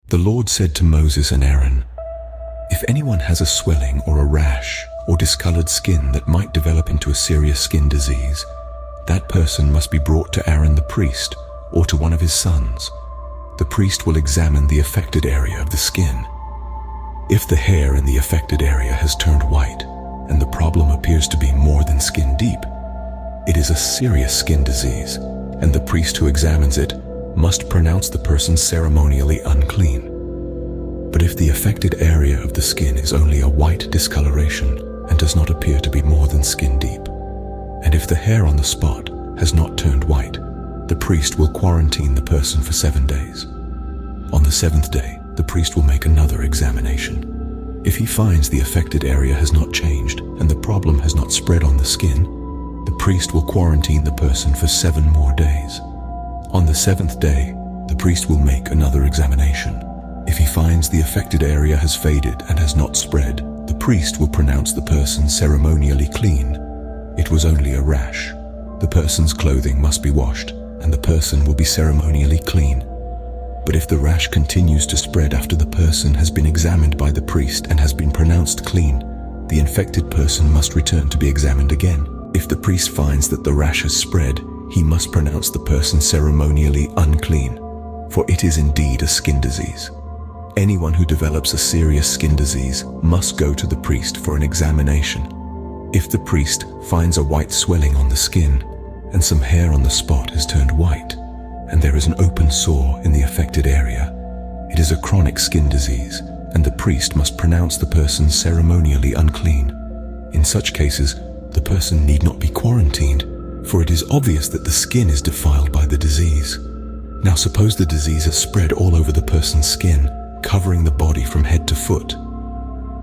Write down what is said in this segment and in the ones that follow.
The Lord said to Moses and Aaron, "If anyone has a swelling or a rash or discolored skin that might develop into a serious skin disease, that person must be brought to Aaron the priest or to one of his sons. The priest will examine the affected area of the skin. If the hair in the affected area has turned white and the problem appears to be more than skin deep, it is a serious skin disease, and the priest who examines it must pronounce the person ceremonially unclean. But if the affected area of the skin is only a white discoloration and does not appear to be more than skin deep, and if the hair on the spot has not turned white, the priest will quarantine the person for 7 days. On the 7th day, the priest will make another examination. If he finds the affected area has not changed and the problem has not spread on the skin, the priest will quarantine the person for 7 more days. On the 7th day, the priest will make another examination. If he finds the affected area has faded and has not spread, the priest will pronounce the person ceremonially clean. It was only a rash. The person's clothing must be washed, and the person will be ceremonially clean. But if the rash continues to spread after the person has been examined by the priest and has been pronounced clean, the infected person must return to be examined again. If the priest finds that the rash has spread, he must pronounce the person ceremonially unclean, for it is indeed a skin disease. Anyone who develops a serious skin disease must go to the priest for an examination. If the priest finds a white swelling on the skin and some hair on the spot has turned white, and there is an open sore in the affected area, it is a chronic skin disease, and the priest must pronounce the person ceremonially unclean. In such cases, the person need not be quarantined, for it is obvious that the skin is defiled by the disease. Now suppose the disease has spread all over the person's skin, covering the body from head to foot.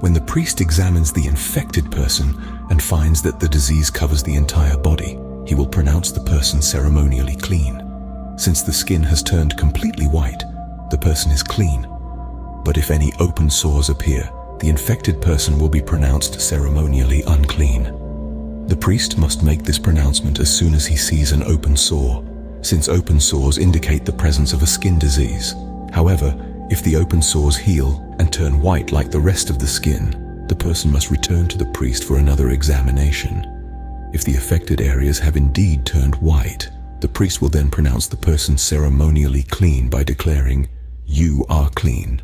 When the priest examines the infected person and finds that the disease covers the entire body, he will pronounce the person ceremonially clean. Since the skin has turned completely white, the person is clean. But if any open sores appear, the infected person will be pronounced ceremonially unclean. The priest must make this pronouncement as soon as he sees an open sore, since open sores indicate the presence of a skin disease. However, if the open sores heal and turn white like the rest of the skin, the person must return to the priest for another examination. If the affected areas have indeed turned white, the priest will then pronounce the person ceremonially clean by declaring, "You are clean."